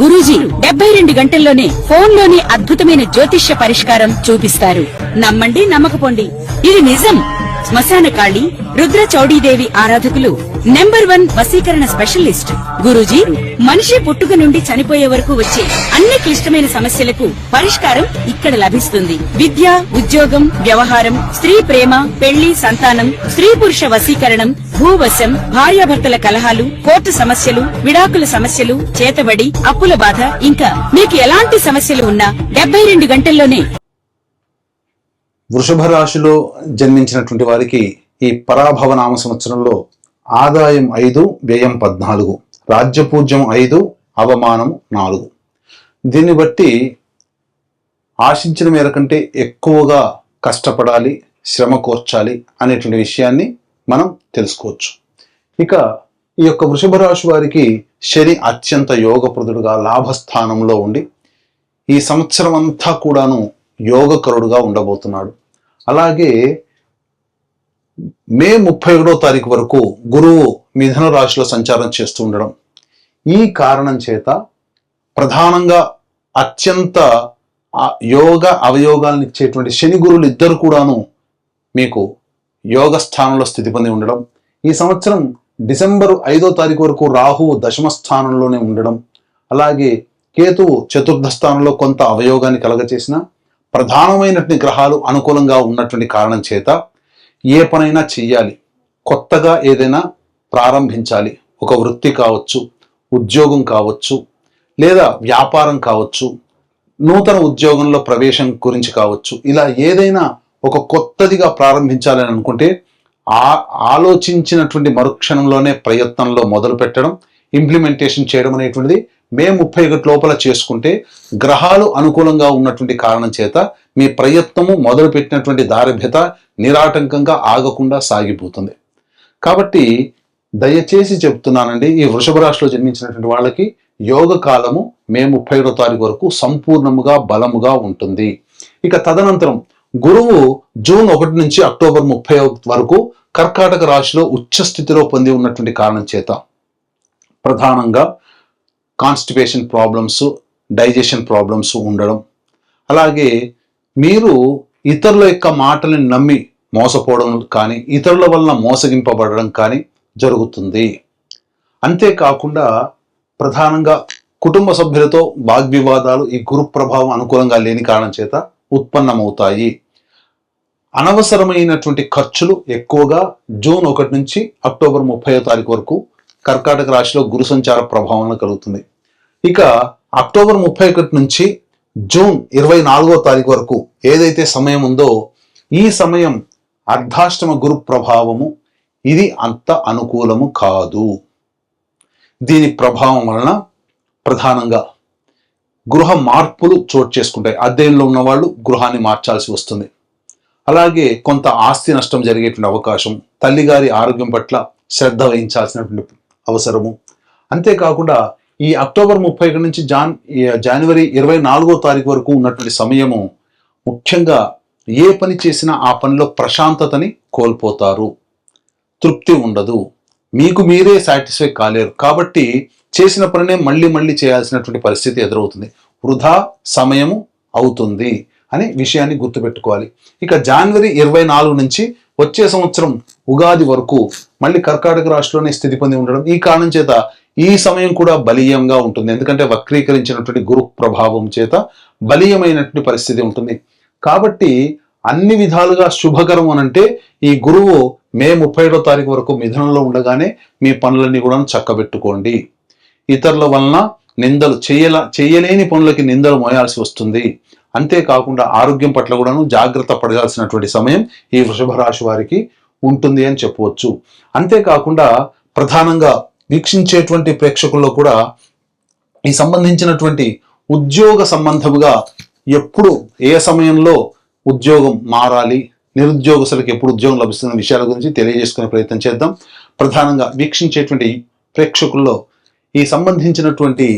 గురూజీ 72 గంటల్లోనే ఫోన్లోని అద్భుతమైన జ్యోతిష్య పరిష్కారం చూపిస్తారు. నమ్మండి, నమ్మకపోండి, ఇది నిజం. శ్మశాన కాళి రుద్ర చౌడీదేవి ఆరాధకులు నంబర్ 1 వశీకరణ స్పెషలిస్ట్ గురూజీ. మనిషి పుట్టుక నుండి చనిపోయే వరకు వచ్చే అన్ని క్లిష్టమైన సమస్యలకు పరిష్కారం ఇక్కడ లభిస్తుంది. విద్య, ఉద్యోగం, వ్యవహారం, స్త్రీ ప్రేమ, పెళ్లి, సంతానం, స్త్రీ పురుష వశీకరణం, భూవశం, భార్యాభర్తల కలహాలు, కోర్టు సమస్యలు, విడాకుల సమస్యలు, చేతబడి, అప్పుల బాధ, ఇంకా మీకు ఎలాంటి సమస్యలు ఉన్నా 72 గంటల్లోనే. వృషభ రాశిలో జన్మించినటువంటి వారికి ఈ పరాభవ నామ సంవత్సరంలో ఆదాయం 5, వ్యయం 14, రాజ్యపూజ్యం 5, అవమానం 4. దీన్ని బట్టి ఆశించిన మేర కంటే ఎక్కువగా కష్టపడాలి, శ్రమ కోర్చాలి అనేటువంటి విషయాన్ని మనం తెలుసుకోవచ్చు. ఇక ఈ యొక్క వృషభ రాశి వారికి శని అత్యంత యోగప్రదుడుగా లాభస్థానంలో ఉండి ఈ సంవత్సరం అంతా కూడాను యోగకరుడుగా ఉండబోతున్నాడు. అలాగే మే 31వ తారీఖు వరకు గురువు మిథున రాశిలో సంచారం చేస్తూ ఉండడం, ఈ కారణం చేత ప్రధానంగా అత్యంత యోగ అవయోగాలను ఇచ్చేటువంటి శని గురువులు ఇద్దరు కూడాను మీకు యోగ స్థానంలో స్థితి పొంది ఉండడం, ఈ సంవత్సరం డిసెంబర్ 5వ తారీఖు వరకు రాహువు దశమ స్థానంలోనే ఉండడం, అలాగే కేతువు చతుర్థ స్థానంలో కొంత అవయోగాన్ని కలగచేసిన ప్రధానమైనటువంటి గ్రహాలు అనుకూలంగా ఉన్నటువంటి కారణం చేత ఏ పనైనా చెయ్యాలి, కొత్తగా ఏదైనా ప్రారంభించాలి, ఒక వృత్తి కావచ్చు, ఉద్యోగం కావచ్చు, లేదా వ్యాపారం కావచ్చు, నూతన ఉద్యోగంలో ప్రవేశం గురించి కావచ్చు, ఇలా ఏదైనా ఒక కొత్తదిగా ప్రారంభించాలని అనుకుంటే ఆలోచించినటువంటి మరుక్షణంలోనే ప్రయత్నంలో మొదలు పెట్టడం, ఇంప్లిమెంటేషన్ చేయడం అనేటువంటిది మే 31 లోపల చేసుకుంటే గ్రహాలు అనుకూలంగా ఉన్నటువంటి కారణం చేత మీ ప్రయత్నము మొదలుపెట్టినటువంటి దారిభ్యత నిరాటంకంగా ఆగకుండా సాగిపోతుంది. కాబట్టి దయచేసి చెప్తున్నానండి, ఈ వృషభ రాశిలో జన్మించినటువంటి వాళ్ళకి యోగ కాలము మే 31వ తారీఖు వరకు సంపూర్ణముగా బలముగా ఉంటుంది. ఇక తదనంతరం గురువు జూన్ 1 నుంచి అక్టోబర్ 30 వరకు కర్కాటక రాశిలో ఉచ్చ స్థితిలో పొంది ఉన్నటువంటి కారణం చేత ప్రధానంగా కాన్స్టిపేషన్ ప్రాబ్లమ్స్, డైజెషన్ ప్రాబ్లమ్స్ ఉండడం, అలాగే మీరు ఇతరుల యొక్క మాటలను నమ్మి మోసపోవడం కానీ, ఇతరుల వలన మోసగింపబడడం కానీ జరుగుతుంది. అంతేకాకుండా ప్రధానంగా కుటుంబ సభ్యులతో వాగ్వివాదాలు ఈ గురు ప్రభావం అనుకూలంగా లేని కారణం చేత ఉత్పన్నమవుతాయి. అనవసరమైనటువంటి ఖర్చులు ఎక్కువగా జూన్ 1 నుంచి అక్టోబర్ 30వ తారీఖు వరకు కర్కాటక రాశిలో గురు సంచార ప్రభావం కలుగుతుంది. ఇక అక్టోబర్ 31 నుంచి జూన్ 24వ తారీఖు వరకు ఏదైతే సమయం ఉందో ఈ సమయం అర్ధాష్టమ గురు ప్రభావము, ఇది అంత అనుకూలము కాదు. దీని ప్రభావం వలన ప్రధానంగా గృహ మార్పులు చోటు చేసుకుంటాయి. అద్దెల్లో ఉన్న వాళ్ళు గృహాన్ని మార్చాల్సి వస్తుంది. అలాగే కొంత ఆస్తి నష్టం జరిగేటువంటి అవకాశం, తల్లిగారి ఆరోగ్యం పట్ల శ్రద్ధ వహించాల్సినటువంటి అవసరము. అంతేకాకుండా ఈ అక్టోబర్ 31 నుంచి జనవరి 24వ తారీఖు వరకు ఉన్నటువంటి సమయము ముఖ్యంగా ఏ పని చేసినా ఆ పనిలో ప్రశాంతతని కోల్పోతారు, తృప్తి ఉండదు, మీకు మీరే సాటిస్ఫై కాలేరు. కాబట్టి చేసిన పనినే మళ్ళీ మళ్ళీ చేయాల్సినటువంటి పరిస్థితి ఎదురవుతుంది, వృధా సమయము అవుతుంది అనే విషయాన్ని గుర్తుపెట్టుకోవాలి. ఇక జనవరి 24 నుంచి వచ్చే సంవత్సరం ఉగాది వరకు మళ్ళీ కర్కాటక రాశిలోనే స్థితి పొంది ఉండడం, ఈ కారణం చేత ఈ సమయం కూడా బలీయంగా ఉంటుంది. ఎందుకంటే వక్రీకరించినటువంటి గురు ప్రభావం చేత బలీయమైనటువంటి పరిస్థితి ఉంటుంది. కాబట్టి అన్ని విధాలుగా శుభకరం అనంటే ఈ గురువు మే 31వ తారీఖు వరకు మిథునంలో ఉండగానే మీ పనులన్నీ కూడా చక్కబెట్టుకోండి. ఇతరుల వలన నిందలు చేయలేని పనులకి నిందలు మోయాల్సి వస్తుంది. అంతేకాకుండా ఆరోగ్యం పట్ల కూడాను జాగ్రత్త పడాల్సినటువంటి సమయం ఈ వృషభ రాశి వారికి ఉంటుంది అని చెప్పవచ్చు. అంతేకాకుండా ప్రధానంగా వీక్షించేటువంటి ప్రేక్షకుల్లో కూడా ఈ సంబంధించినటువంటి ఉద్యోగ సంబంధముగా ఎప్పుడు ఏ సమయంలో ఉద్యోగం మారాలి, నిరుద్యోగస్తులకు ఎప్పుడు ఉద్యోగం లభిస్తున్న విషయాల గురించి తెలియజేసుకునే ప్రయత్నం చేద్దాం. ప్రధానంగా వీక్షించేటువంటి ప్రేక్షకుల్లో ఈ సంబంధించినటువంటి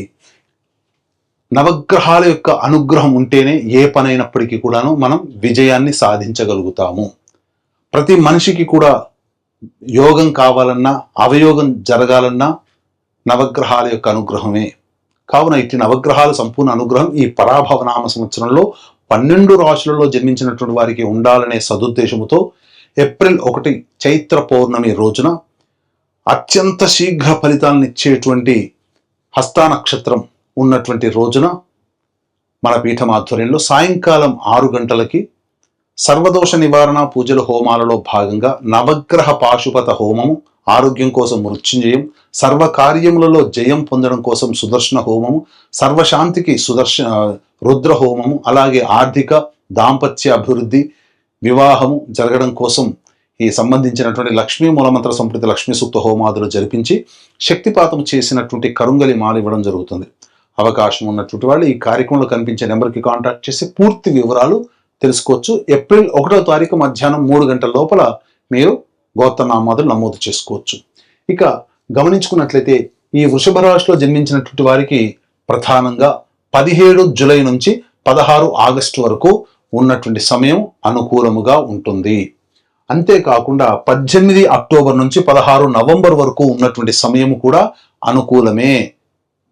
నవగ్రహాల యొక్క అనుగ్రహం ఉంటేనే ఏ పనైనప్పటికీ కూడాను మనం విజయాన్ని సాధించగలుగుతాము. ప్రతి మనిషికి కూడా యోగం కావాలన్నా, అవయోగం జరగాలన్నా నవగ్రహాల యొక్క అనుగ్రహమే. కావున ఇట్టి నవగ్రహాల సంపూర్ణ అనుగ్రహం ఈ పరాభవనామ సంవత్సరంలో 12 రాశులలో జన్మించినటువంటి వారికి ఉండాలనే సదుద్దేశముతో ఏప్రిల్ 1 చైత్ర పౌర్ణమి రోజున అత్యంత శీఘ్ర ఫలితాలను ఇచ్చేటువంటి హస్త నక్షత్రం ఉన్నటువంటి రోజున మన పీఠం ఆధ్వర్యంలో సాయంకాలం 6 గంటలకి సర్వదోష నివారణ పూజల హోమాలలో భాగంగా నవగ్రహ పాశుపత హోమము, ఆరోగ్యం కోసం మృత్యుంజయం, సర్వకార్యములలో జయం పొందడం కోసం సుదర్శన హోమము, సర్వశాంతికి రుద్ర హోమము, అలాగే ఆర్థిక దాంపత్య అభివృద్ధి వివాహము జరగడం కోసం ఈ సంబంధించినటువంటి లక్ష్మీ మూలమంత్ర సంప్రీతి లక్ష్మీ సూక్త హోమాదులు జరిపించి శక్తిపాతం చేసినటువంటి కరుంగలి మాల ఇవ్వడం జరుగుతుంది. అవకాశం ఉన్నటువంటి వాళ్ళు ఈ కార్యక్రమంలో కనిపించే నెంబర్కి కాంటాక్ట్ చేసి పూర్తి వివరాలు తెలుసుకోవచ్చు. ఏప్రిల్ 1వ తారీఖు మధ్యాహ్నం 3 గంటల లోపల మీరు గోత్రనామాదులు నమోదు చేసుకోవచ్చు. ఇక గమనించుకున్నట్లయితే ఈ వృషభ రాశిలో జన్మించినటువంటి వారికి ప్రధానంగా 17 జూలై నుంచి 16 ఆగస్టు వరకు ఉన్నటువంటి సమయం అనుకూలముగా ఉంటుంది. అంతేకాకుండా 18 అక్టోబర్ నుంచి 16 నవంబర్ వరకు ఉన్నటువంటి సమయం కూడా అనుకూలమే.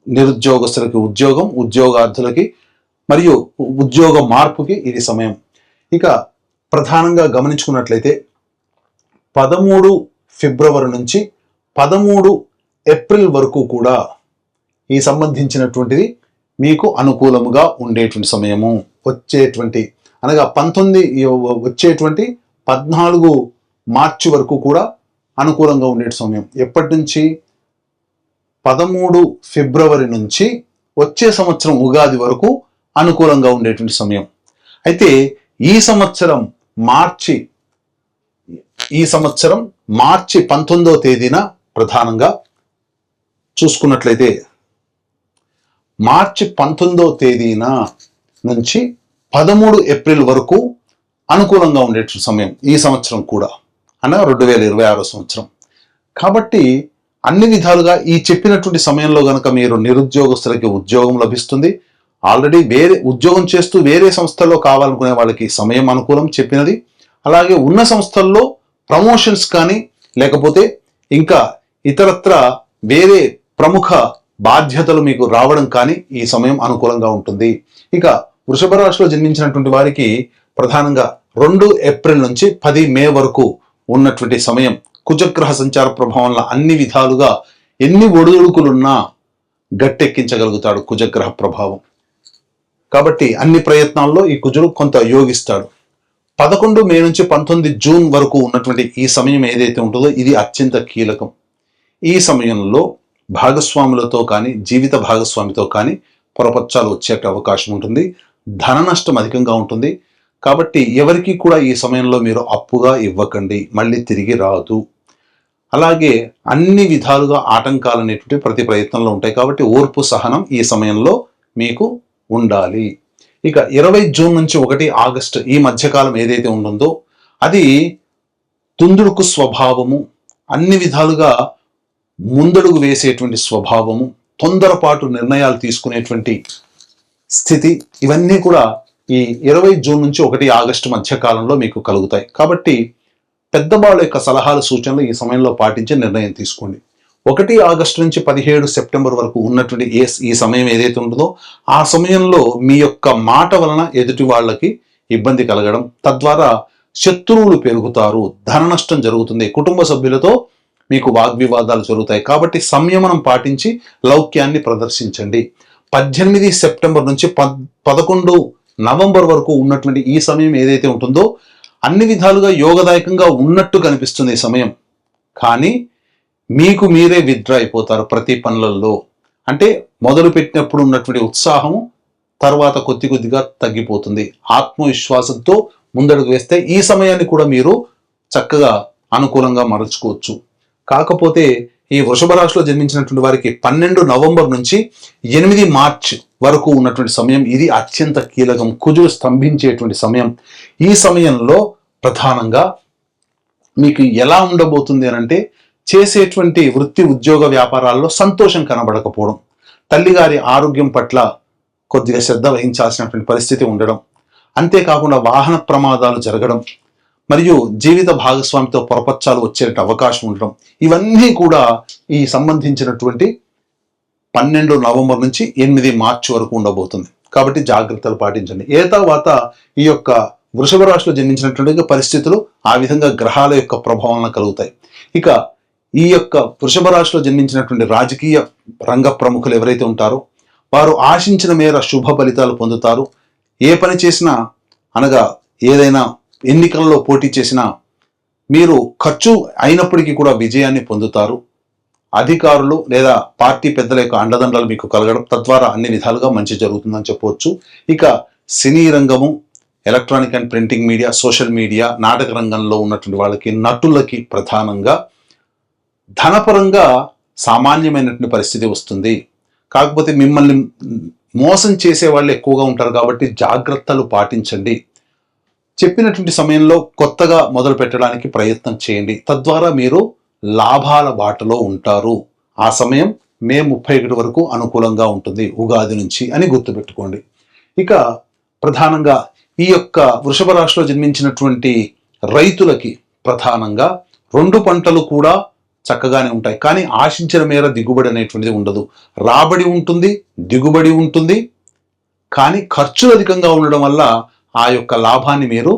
నిరుద్యోగస్తులకి ఉద్యోగం, ఉద్యోగార్థులకి మరియు ఉద్యోగ మార్పుకి ఇది సమయం. ఇక ప్రధానంగా గమనించుకున్నట్లయితే 13 ఫిబ్రవరి నుంచి 13 ఏప్రిల్ వరకు కూడా ఈ సంబంధించినటువంటిది మీకు అనుకూలముగా ఉండేటువంటి సమయము. అనగా 14 మార్చి వరకు కూడా అనుకూలంగా ఉండే సమయం. ఎప్పటి నుంచి? 13 ఫిబ్రవరి నుంచి వచ్చే సంవత్సరం ఉగాది వరకు అనుకూలంగా ఉండేటువంటి సమయం. అయితే ఈ సంవత్సరం మార్చి 19వ తేదీన ప్రధానంగా చూసుకున్నట్లయితే మార్చి 19వ తేదీన నుంచి 13 ఏప్రిల్ వరకు అనుకూలంగా ఉండేటువంటి సమయం ఈ సంవత్సరం కూడా, అనగా 2026 సంవత్సరం. కాబట్టి అన్ని విధాలుగా ఈ చెప్పినటువంటి సమయంలో గనక మీరు నిరుద్యోగస్తులకి ఉద్యోగం లభిస్తుంది. ఆల్రెడీ వేరే ఉద్యోగం చేస్తూ వేరే సంస్థల్లో కావాలనుకునే వాళ్ళకి సమయం అనుకూలం చెప్పినది. అలాగే ఉన్న సంస్థల్లో ప్రమోషన్స్ కానీ లేకపోతే ఇంకా ఇతరత్ర వేరే ప్రముఖ బాధ్యతలు మీకు రావడం కానీ ఈ సమయం అనుకూలంగా ఉంటుంది. ఇక వృషభ రాశిలో జన్మించినటువంటి వారికి ప్రధానంగా 2 ఏప్రిల్ నుంచి 10 మే వరకు ఉన్నటువంటి సమయం కుజగ్రహ సంచార ప్రభావం వల్ల అన్ని విధాలుగా ఎన్ని ఒడిదుడుకులున్నా గట్టెక్కించగలుగుతాడు కుజగ్రహ ప్రభావం. కాబట్టి అన్ని ప్రయత్నాల్లో ఈ కుజుడు కొంత యోగిస్తాడు. 11 మే నుంచి 19 జూన్ వరకు ఉన్నటువంటి ఈ సమయం ఏదైతే ఉంటుందో ఇది అత్యంత కీలకం. ఈ సమయంలో భాగస్వాములతో కానీ జీవిత భాగస్వామితో కానీ పొరపచ్చాలు వచ్చే అవకాశం ఉంటుంది. ధన నష్టం అధికంగా ఉంటుంది. కాబట్టి ఎవరికి కూడా ఈ సమయంలో మీరు అప్పుగా ఇవ్వకండి, మళ్ళీ తిరిగి రాదు. అలాగే అన్ని విధాలుగా ఆటంకాలు అనేటువంటి ప్రతి ప్రయత్నంలో ఉంటాయి. కాబట్టి ఓర్పు సహనం ఈ సమయంలో మీకు ఉండాలి. ఇక 20 జూన్ నుంచి 1 ఆగస్టు ఈ మధ్యకాలం ఏదైతే ఉంటుందో అది తుందుడుకు స్వభావము, అన్ని విధాలుగా ముందడుగు వేసేటువంటి స్వభావము, తొందరపాటు నిర్ణయాలు తీసుకునేటువంటి స్థితి, ఇవన్నీ కూడా ఈ 20 జూన్ నుంచి 1 ఆగస్టు మధ్య కాలంలో మీకు కలుగుతాయి. కాబట్టి పెద్దవాళ్ళ యొక్క సలహాలు సూచనలు ఈ సమయంలో పాటించి నిర్ణయం తీసుకోండి. 1 ఆగస్టు నుంచి 17 సెప్టెంబర్ వరకు ఉన్నటువంటి ఈ సమయం ఏదైతే ఉంటుందో ఆ సమయంలో మీ యొక్క మాట వలన ఎదుటి వాళ్ళకి ఇబ్బంది కలగడం, తద్వారా శత్రువులు పెరుగుతారు, ధన నష్టం జరుగుతుంది, కుటుంబ సభ్యులతో మీకు వాగ్వివాదాలు జరుగుతాయి. కాబట్టి సంయమనం పాటించి లౌక్యాన్ని ప్రదర్శించండి. 18 సెప్టెంబర్ నుంచి 11 నవంబర్ వరకు ఉన్నటువంటి ఈ సమయం ఏదైతే ఉంటుందో అన్ని విధాలుగా యోగదాయకంగా ఉన్నట్టు కనిపిస్తుంది ఈ సమయం. కానీ మీకు మీరే విత్డ్రా అయిపోతారు ప్రతి పనులలో. అంటే మొదలు పెట్టినప్పుడు ఉన్నటువంటి ఉత్సాహము తర్వాత కొద్దిగా తగ్గిపోతుంది. ఆత్మవిశ్వాసంతో ముందడుగు వేస్తే ఈ సమయాన్ని కూడా మీరు చక్కగా అనుకూలంగా మరచుకోవచ్చు. కాకపోతే ఈ వృషభ రాశిలో జన్మించినటువంటి వారికి 12 నవంబర్ నుంచి 8 మార్చ్ వరకు ఉన్నటువంటి సమయం ఇది అత్యంత కీలకం. కుజుడు స్తంభించేటువంటి సమయం. ఈ సమయంలో ప్రధానంగా మీకు ఎలా ఉండబోతుంది అంటే చేసేటువంటి వృత్తి ఉద్యోగ వ్యాపారాల్లో సంతోషం కనబడకపోవడం, తల్లిగారి ఆరోగ్యం పట్ల కొద్దిగా శ్రద్ధ వహించాల్సినటువంటి పరిస్థితి ఉండడం, అంతేకాకుండా వాహన ప్రమాదాలు జరగడం మరియు జీవిత భాగస్వామితో పొరపచ్చాలు వచ్చే అవకాశం ఉండడం, ఇవన్నీ కూడా ఈ సంబంధించినటువంటి 12 నవంబర్ నుంచి 8 మార్చి వరకు ఉండబోతుంది. కాబట్టి జాగ్రత్తలు పాటించండి. ఏ తర్వాత ఈ యొక్క వృషభ రాశిలో జన్మించినటువంటి పరిస్థితులు ఆ విధంగా గ్రహాల యొక్క ప్రభావం కలుగుతాయి. ఇక ఈ యొక్క వృషభ రాశిలో జన్మించినటువంటి రాజకీయ రంగ ప్రముఖులు ఎవరైతే ఉంటారో వారు ఆశించిన మేర శుభ ఫలితాలు పొందుతారు. ఏ పని చేసినా అనగా ఏదైనా ఎన్నికల్లో పోటీ చేసినా మీరు ఖర్చు అయినప్పటికీ కూడా విజయాన్ని పొందుతారు. అధికారులు లేదా పార్టీ పెద్దల యొక్క అండదండలు మీకు కలగడం తద్వారా అన్ని విధాలుగా మంచి జరుగుతుందని చెప్పవచ్చు. ఇక సినీ రంగము, electronic and printing media, social media, నాటక రంగంలో ఉన్నటువంటి వాళ్ళకి, నటులకి ప్రధానంగా ధనపరంగా సామాన్యమైనటువంటి పరిస్థితి వస్తుంది. కాకపోతే మిమ్మల్ని మోసం చేసే వాళ్ళు ఎక్కువగా ఉంటారు కాబట్టి జాగ్రత్తలు పాటించండి. చెప్పినటువంటి సమయంలో కొత్తగా మొదలు పెట్టడానికి ప్రయత్నం చేయండి. తద్వారా మీరు లాభాల బాటలో ఉంటారు. ఆ సమయం మే 31 వరకు అనుకూలంగా ఉంటుంది, ఉగాది నుంచి అని గుర్తుపెట్టుకోండి. ఇక ప్రధానంగా ఈ యొక్క వృషభ రాశిలో జన్మించినటువంటి రైతులకి ప్రధానంగా 2 పంటలు కూడా చక్కగానే ఉంటాయి. కానీ ఆశించిన మేర దిగుబడి అనేటువంటిది ఉండదు. రాబడి ఉంటుంది, దిగుబడి ఉంటుంది, కానీ ఖర్చులు అధికంగా ఉండడం వల్ల ఆ యొక్క లాభాన్ని మీరు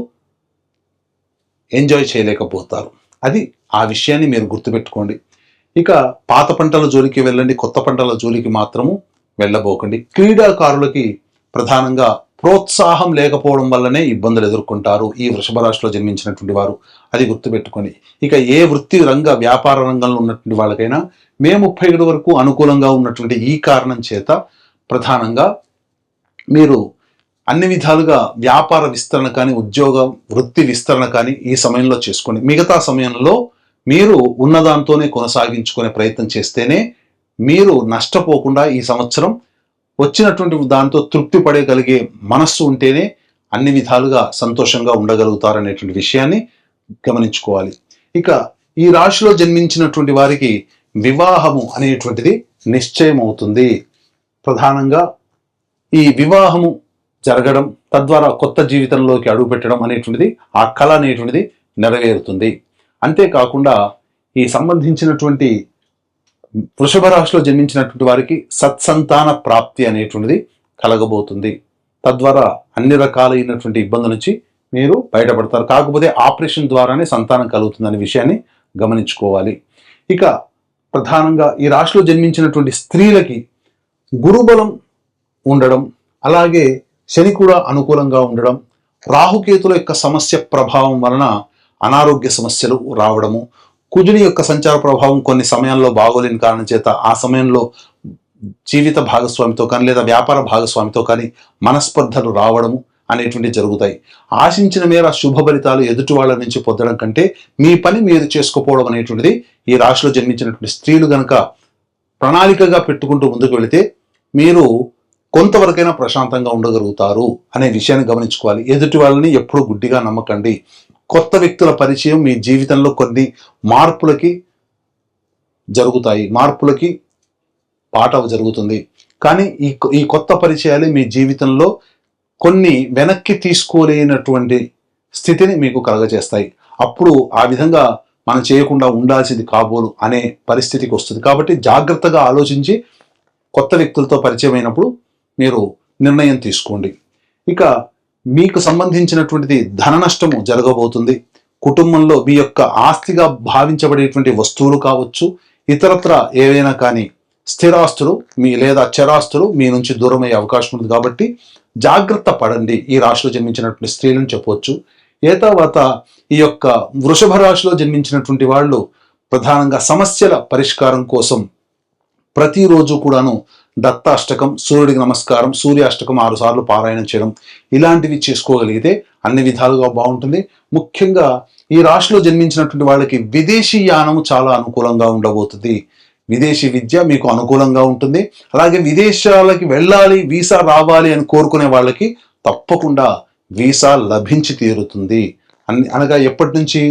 ఎంజాయ్ చేయలేకపోతారు. అది ఆ విషయాన్ని మీరు గుర్తుపెట్టుకోండి. ఇక పాత పంటల జోలికి వెళ్ళండి, కొత్త పంటల జోలికి మాత్రము వెళ్ళబోకండి. క్రీడాకారులకి ప్రధానంగా ప్రోత్సాహం లేకపోవడం వల్లనే ఇబ్బందులు ఎదుర్కొంటారు ఈ వృషభ రాశిలో జన్మించినటువంటి వారు. అది గుర్తుపెట్టుకోండి. ఇక ఏ వృత్తి రంగ వ్యాపార రంగంలో ఉన్నటువంటి వాళ్ళకైనా మే 31 వరకు అనుకూలంగా ఉన్నటువంటి ఈ కారణం చేత ప్రధానంగా మీరు అన్ని విధాలుగా వ్యాపార విస్తరణ కానీ, ఉద్యోగ వృత్తి విస్తరణ కానీ ఈ సమయంలో చేసుకోండి. మిగతా సమయంలో మీరు ఉన్నదాంతోనే కొనసాగించుకునే ప్రయత్నం చేస్తేనే మీరు నష్టపోకుండా ఈ సంవత్సరం వచ్చినటువంటి దాంతో తృప్తి పడగలిగే మనస్సు ఉంటేనే అన్ని విధాలుగా సంతోషంగా ఉండగలుగుతారనేటువంటి విషయాన్ని గమనించుకోవాలి. ఇక ఈ రాశిలో జన్మించినటువంటి వారికి వివాహము అనేటువంటిది నిశ్చయం అవుతుంది. ప్రధానంగా ఈ వివాహము జరగడం తద్వారా కొత్త జీవితంలోకి అడుగుపెట్టడం అనేటువంటిది, ఆ కళ అనేటువంటిది నెరవేరుతుంది. అంతేకాకుండా ఈ సంబంధించినటువంటి వృషభ రాశిలో జన్మించినటువంటి వారికి సత్సంతాన ప్రాప్తి అనేటువంటిది కలగబోతుంది. తద్వారా అన్ని రకాలైనటువంటి ఇబ్బందుల నుంచి మీరు బయటపడతారు. కాకపోతే ఆపరేషన్ ద్వారానే సంతానం కలుగుతుందనే విషయాన్ని గమనించుకోవాలి. ఇక ప్రధానంగా ఈ రాశిలో జన్మించినటువంటి స్త్రీలకి గురుబలం ఉండడం, అలాగే శని కూడా అనుకూలంగా ఉండడం, రాహుకేతుల యొక్క సమస్య ప్రభావం వలన అనారోగ్య సమస్యలు రావడము, కుజుని యొక్క సంచార ప్రభావం కొన్ని సమయాల్లో బాగోలేని కారణం చేత ఆ సమయంలో జీవిత భాగస్వామితో కానీ లేదా వ్యాపార భాగస్వామితో కానీ మనస్పర్ధలు రావడము అనేటువంటివి జరుగుతాయి. ఆశించిన మేర శుభ ఫలితాలు ఎదుటి వాళ్ళ నుంచి పొందడం కంటే మీ పని మీరు చేసుకోపోవడం అనేటువంటిది ఈ రాశిలో జన్మించినటువంటి స్త్రీలు గనక ప్రణాళికగా పెట్టుకుంటూ ముందుకు వెళితే మీరు కొంతవరకైనా ప్రశాంతంగా ఉండగలుగుతారు అనే విషయాన్ని గమనించుకోవాలి. ఎదుటి వాళ్ళని ఎప్పుడూ గుడ్డిగా నమ్మకండి. కొత్త వ్యక్తుల పరిచయం మీ జీవితంలో కొన్ని మార్పులకి పాఠం జరుగుతుంది. కానీ ఈ కొత్త పరిచయాలు మీ జీవితంలో కొన్ని వెనక్కి తీసుకోలేనటువంటి స్థితిని మీకు కలగజేస్తాయి. అప్పుడు ఆ విధంగా మనం చేయకుండా ఉండాల్సింది కాబోలు అనే పరిస్థితికి వస్తుంది. కాబట్టి జాగ్రత్తగా ఆలోచించి కొత్త వ్యక్తులతో పరిచయం అయినప్పుడు మీరు నిర్ణయం తీసుకోండి. ఇక మీకు సంబంధించినటువంటిది ధన నష్టము జరగబోతుంది. కుటుంబంలో మీ యొక్క ఆస్తిగా భావించబడేటువంటి వస్తువులు కావచ్చు, ఇతరత్ర ఏవైనా కానీ స్థిరాస్తులు మీ లేదా చరాస్తులు మీ నుంచి దూరమయ్యే అవకాశం ఉంది. కాబట్టి జాగ్రత్త పడండి ఈ రాశిలో జన్మించినటువంటి స్త్రీలను చెప్పవచ్చు. ఏ తర్వాత ఈ యొక్క వృషభ రాశిలో జన్మించినటువంటి వాళ్ళు ప్రధానంగా సమస్యల పరిష్కారం కోసం ప్రతిరోజు కూడాను దత్తాష్టకం, సూర్యుడికి నమస్కారం, సూర్యాష్టకం 6 సార్లు పారాయణం చేయడం ఇలాంటివి చేసుకోగలిగితే అన్ని విధాలుగా బాగుంటుంది. ముఖ్యంగా ఈ రాశిలో జన్మించినటువంటి వాళ్ళకి విదేశీ యానము చాలా అనుకూలంగా ఉండబోతుంది. విదేశీ విద్య మీకు అనుకూలంగా ఉంటుంది. అలాగే విదేశాలకి వెళ్ళాలి, వీసా రావాలి అని కోరుకునే వాళ్ళకి తప్పకుండా వీసా లభించి తీరుతుంది. అనగా ఎప్పటి నుంచి?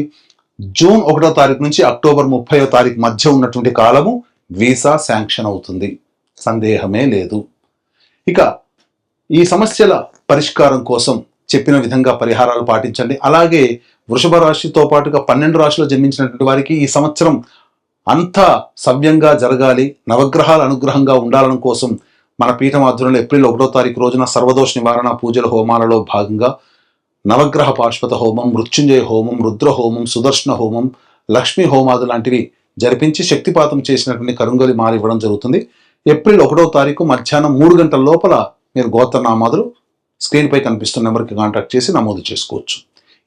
జూన్ 1వ తారీఖు నుంచి అక్టోబర్ 30వ తారీఖు మధ్య ఉన్నటువంటి కాలము వీసా శాంక్షన్ అవుతుంది, సందేహమే లేదు. ఇక ఈ సమస్యల పరిష్కారం కోసం చెప్పిన విధంగా పరిహారాలు పాటించండి. అలాగే వృషభ రాశితో పాటుగా 12 రాశిలో జన్మించినటువంటి వారికి ఈ సంవత్సరం అంతా సవ్యంగా జరగాలి, నవగ్రహాల అనుగ్రహంగా ఉండాలని కోసం మన పీఠం ఆధ్వర్యంలో ఏప్రిల్ 1వ తారీఖు రోజున సర్వదోష నివారణ పూజల హోమాలలో భాగంగా నవగ్రహ పాశుపత హోమం, మృత్యుంజయ హోమం, రుద్ర హోమం, సుదర్శన హోమం, లక్ష్మీ హోమాదు లాంటివి జరిపించి శక్తిపాతం చేసినటువంటి కరుంగలి మాల ఇవ్వడం జరుగుతుంది. ఏప్రిల్ 1వ తారీఖు మధ్యాహ్నం 3 గంటల లోపల మీరు గోత్రనామాదులు స్క్రీన్ పై కనిపిస్తున్న నెంబర్కి కాంటాక్ట్ చేసి నమోదు చేసుకోవచ్చు.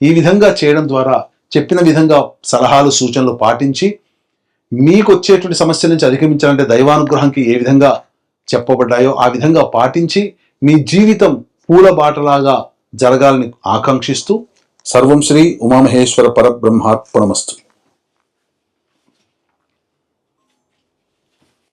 ఈ విధంగా చేయడం ద్వారా చెప్పిన విధంగా సలహాలు సూచనలు పాటించి మీకు వచ్చేటువంటి సమస్యల నుంచి అధిగమించాలంటే దైవానుగ్రహంకి ఏ విధంగా చెప్పబడ్డాయో ఆ విధంగా పాటించి మీ జీవితం పూల బాటలాగా జరగాలని ఆకాంక్షిస్తూ సర్వం శ్రీ ఉమామహేశ్వర పరబ్రహ్మార్పణమస్తు.